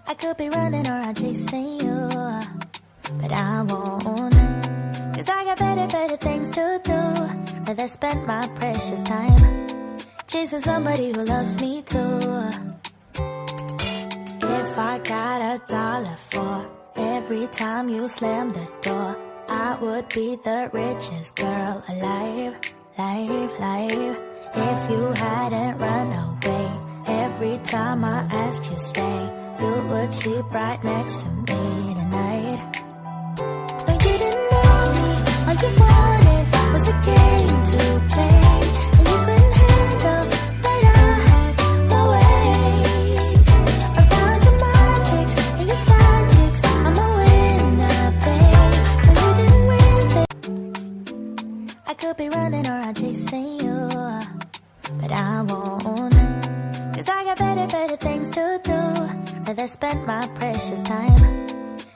I could be running around chasing you, but I won't. Cause I got better things to do. Rather spend my precious time chasing somebody who loves me too. If I got $1 for every time you slam the door, I would be the richest girl alive, life. If you hadn't run away every time I asked you stay, you would sleep right next to me tonight. But you didn't want me, all you wanted was a game to play, and you couldn't handle that I had my ways. Around your magics and your side chicks, I'm a winner, babe. But you didn't win, babe. I could be running around chasing you, but I won't. Cause I got better things to do. Rather spend my precious time